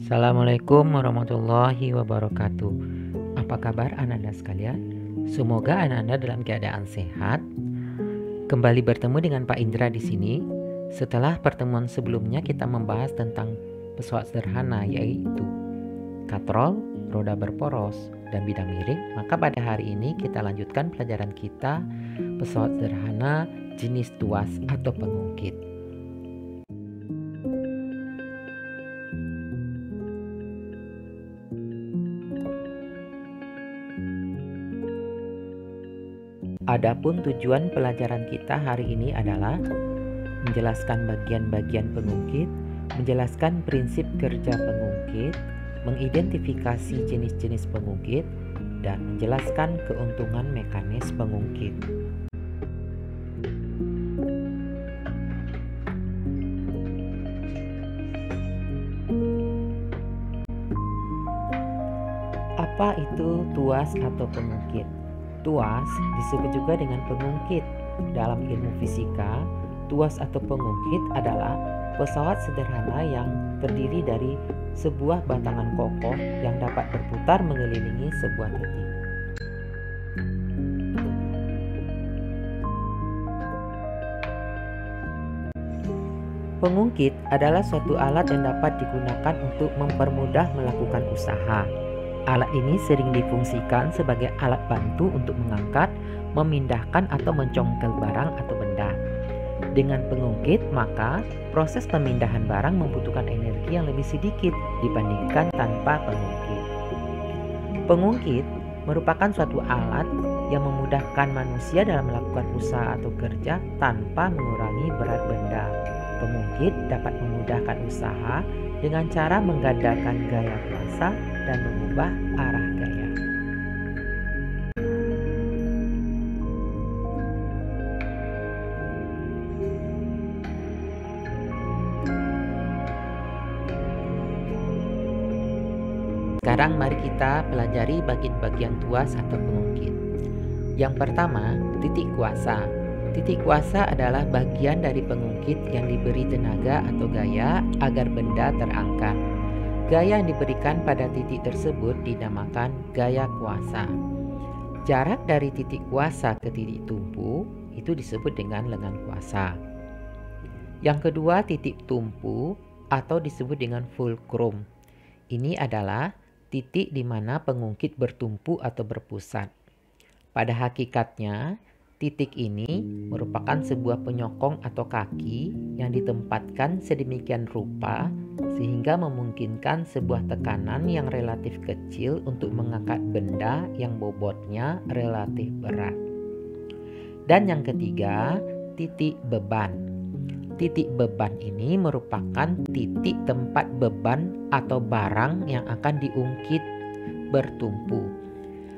Assalamualaikum warahmatullahi wabarakatuh. Apa kabar anak-anak sekalian? Semoga anak-anak dalam keadaan sehat. Kembali bertemu dengan Pak Indra di sini. Setelah pertemuan sebelumnya kita membahas tentang pesawat sederhana, yaitu katrol, roda berporos, dan bidang miring. Maka pada hari ini kita lanjutkan pelajaran kita pesawat sederhana jenis tuas atau pengungkit. Adapun tujuan pelajaran kita hari ini adalah menjelaskan bagian-bagian pengungkit, menjelaskan prinsip kerja pengungkit, mengidentifikasi jenis-jenis pengungkit, dan menjelaskan keuntungan mekanis pengungkit. Apa itu tuas atau pengungkit? Tuas disebut juga dengan pengungkit. Dalam ilmu fisika, tuas atau pengungkit adalah pesawat sederhana yang terdiri dari sebuah batangan kokoh yang dapat berputar mengelilingi sebuah titik. Pengungkit adalah suatu alat yang dapat digunakan untuk mempermudah melakukan usaha. Alat ini sering difungsikan sebagai alat bantu untuk mengangkat, memindahkan atau mencongkel barang atau benda. Dengan pengungkit, maka proses pemindahan barang membutuhkan energi yang lebih sedikit dibandingkan tanpa pengungkit. Pengungkit merupakan suatu alat yang memudahkan manusia dalam melakukan usaha atau kerja tanpa mengurangi berat benda. Pengungkit dapat memudahkan usaha dengan cara menggandakan gaya kuasa dan mengubah arah gaya. Sekarang mari kita pelajari bagian-bagian tuas atau pengungkit. Yang pertama, titik kuasa. Titik kuasa adalah bagian dari pengungkit yang diberi tenaga atau gaya agar benda terangkat. Gaya yang diberikan pada titik tersebut dinamakan gaya kuasa. Jarak dari titik kuasa ke titik tumpu itu disebut dengan lengan kuasa. Yang kedua, titik tumpu atau disebut dengan fulcrum. Ini adalah titik di mana pengungkit bertumpu atau berpusat. Pada hakikatnya, titik ini merupakan sebuah penyokong atau kaki yang ditempatkan sedemikian rupa sehingga memungkinkan sebuah tekanan yang relatif kecil untuk mengangkat benda yang bobotnya relatif berat. Dan yang ketiga, titik beban. Titik beban ini merupakan titik tempat beban atau barang yang akan diungkit bertumpu.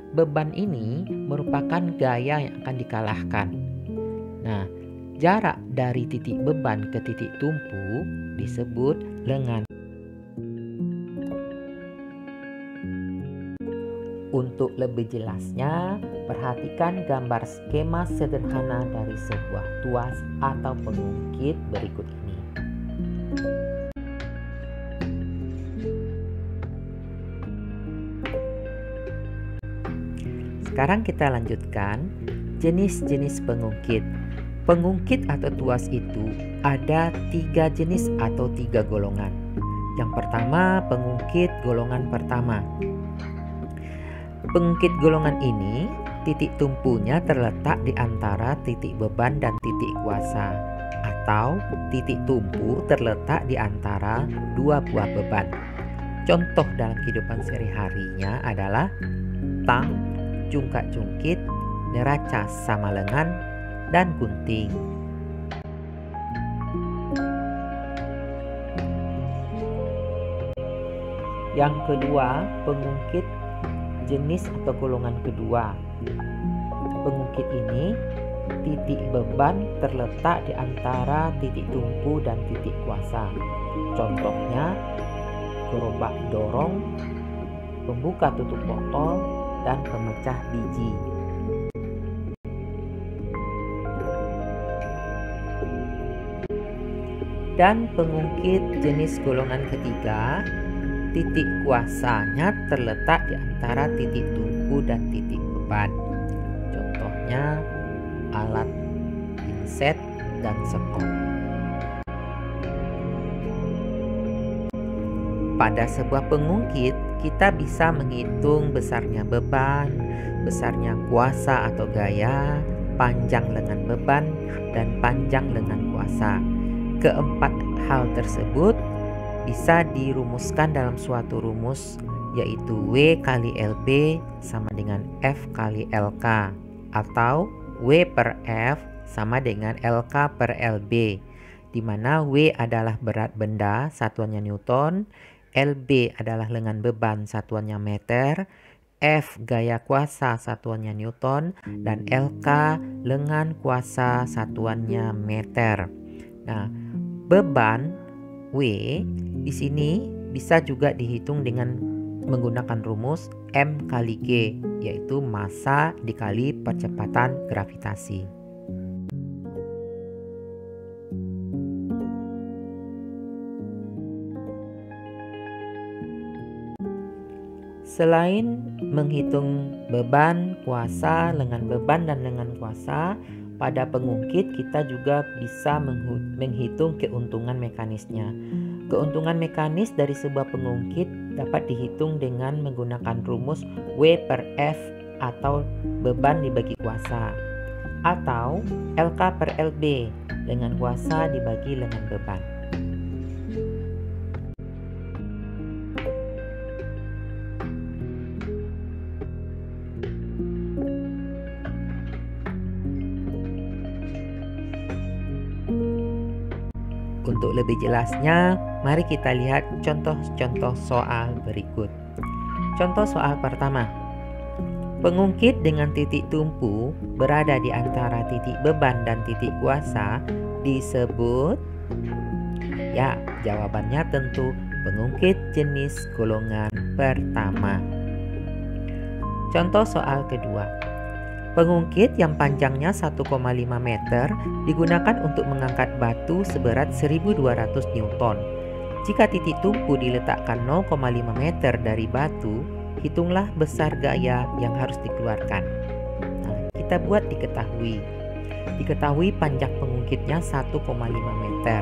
Beban ini merupakan gaya yang akan dikalahkan. Nah, jarak dari titik beban ke titik tumpu disebut lengan. Untuk lebih jelasnya, perhatikan gambar skema sederhana dari sebuah tuas atau pengungkit berikut ini. Sekarang kita lanjutkan jenis-jenis pengungkit. Pengungkit atau tuas itu ada 3 jenis atau 3 golongan. Yang pertama, pengungkit golongan pertama. Pengungkit golongan ini, titik tumpunya terletak di antara titik beban dan titik kuasa, atau titik tumpu terletak di antara 2 buah beban. Contoh dalam kehidupan sehari-harinya adalah tang, cungkak-cungkit, neraca sama lengan, dan gunting. Yang kedua, pengungkit jenis atau golongan kedua. Pengungkit ini, titik beban terletak di antara titik tumpu dan titik kuasa. Contohnya, gerobak dorong, pembuka tutup botol, dan pemecah biji. Dan pengungkit jenis golongan ketiga, titik kuasanya terletak di antara titik tumpu dan titik beban. Contohnya alat pinset dan sekop. Pada sebuah pengungkit, kita bisa menghitung besarnya beban, besarnya kuasa atau gaya, panjang lengan beban, dan panjang lengan kuasa. Keempat hal tersebut bisa dirumuskan dalam suatu rumus, yaitu W kali LB sama dengan F kali LK, atau W per F sama dengan LK per LB, di mana W adalah berat benda, satuannya Newton, LB adalah lengan beban, satuannya meter, F gaya kuasa, satuannya Newton, dan LK lengan kuasa, satuannya meter. Nah, beban W di sini bisa juga dihitung dengan menggunakan rumus M kali G, yaitu massa dikali percepatan gravitasi. Selain menghitung beban, kuasa, lengan beban, dan lengan kuasa, pada pengungkit kita juga bisa menghitung keuntungan mekanisnya. Keuntungan mekanis dari sebuah pengungkit dapat dihitung dengan menggunakan rumus W per F atau beban dibagi kuasa, atau LK per LB, lengan kuasa dibagi lengan beban. Untuk lebih jelasnya, mari kita lihat contoh-contoh soal berikut. Contoh soal pertama. Pengungkit dengan titik tumpu berada di antara titik beban dan titik kuasa disebut, ya, jawabannya tentu pengungkit jenis golongan pertama. Contoh soal kedua. Pengungkit yang panjangnya 1,5 meter digunakan untuk mengangkat batu seberat 1200 Newton. Jika titik tumpu diletakkan 0,5 meter dari batu, hitunglah besar gaya yang harus dikeluarkan. Nah, kita buat diketahui. Diketahui panjang pengungkitnya 1,5 meter.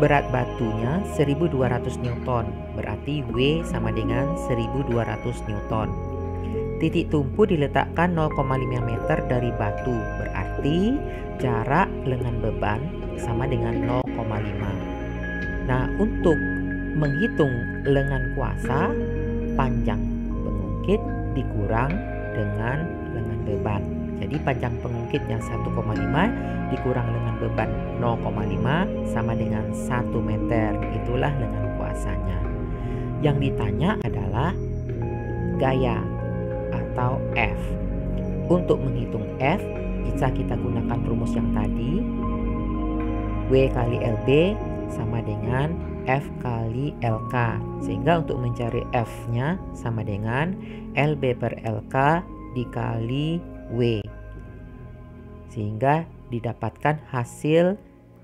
Berat batunya 1200 Newton, berarti W sama dengan 1200 Newton. Titik tumpu diletakkan 0,5 meter dari batu, berarti jarak lengan beban sama dengan 0,5. Nah, untuk menghitung lengan kuasa, panjang pengungkit dikurang dengan lengan beban. Jadi panjang pengungkitnya 1,5 dikurang lengan beban 0,5 sama dengan 1 meter. Itulah lengan kuasanya. Yang ditanya adalah gaya atau F. Untuk menghitung F, bisa kita gunakan rumus yang tadi. W kali LB sama dengan F kali LK. Sehingga untuk mencari F-nya sama dengan LB per LK dikali W. Sehingga didapatkan hasil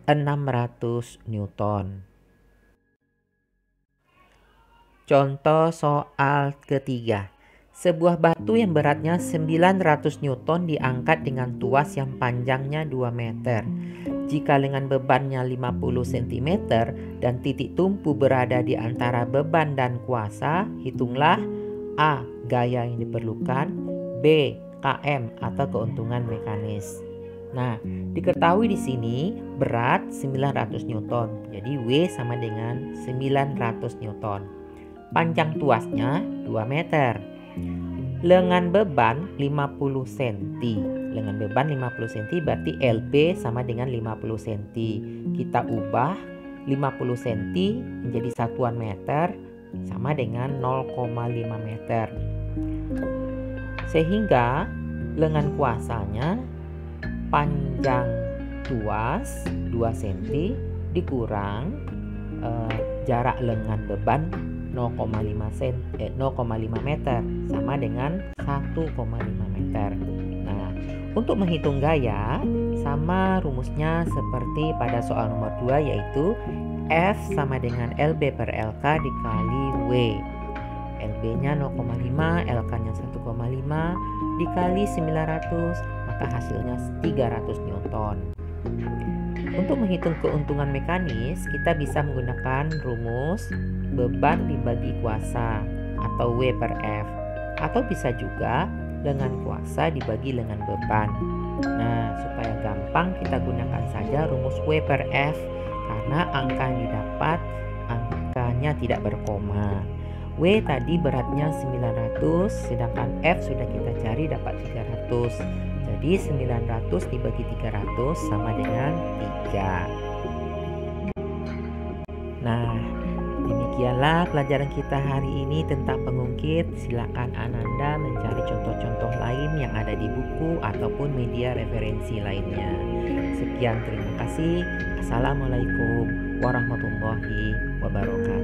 600 Newton. Contoh soal ketiga. Sebuah batu yang beratnya 900 Newton diangkat dengan tuas yang panjangnya 2 meter. Jika lengan bebannya 50 cm dan titik tumpu berada di antara beban dan kuasa, hitunglah A. Gaya yang diperlukan, B. KM atau keuntungan mekanis. Nah, diketahui di sini berat 900 Newton. Jadi W sama dengan 900 Newton. Panjang tuasnya 2 meter. Lengan beban 50 cm. Lengan beban 50 cm berarti LB sama dengan 50 cm. Kita ubah 50 cm menjadi satuan meter sama dengan 0,5 meter. Sehingga lengan kuasanya panjang tuas 2 cm dikurang jarak lengan beban 0,5 meter sama dengan 1,5 meter. Nah, untuk menghitung gaya, Sama rumusnya seperti pada soal nomor 2, yaitu F sama dengan LB per LK dikali W. LB-nya 0,5, LK-nya 1,5 dikali 900, maka hasilnya 300 Newton. Untuk menghitung keuntungan mekanis, kita bisa menggunakan rumus beban dibagi kuasa atau W per F, atau bisa juga dengan kuasa dibagi dengan beban. Nah, supaya gampang kita gunakan saja rumus W per F karena angka yang didapat angkanya tidak berkoma. W tadi beratnya 900, sedangkan F sudah kita cari dapat 300. Jadi 900 dibagi 300 sama dengan 3. Nah, demikianlah pelajaran kita hari ini tentang pengungkit. Silakan Ananda mencari contoh-contoh lain yang ada di buku ataupun media referensi lainnya. Sekian, terima kasih. Assalamualaikum warahmatullahi wabarakatuh.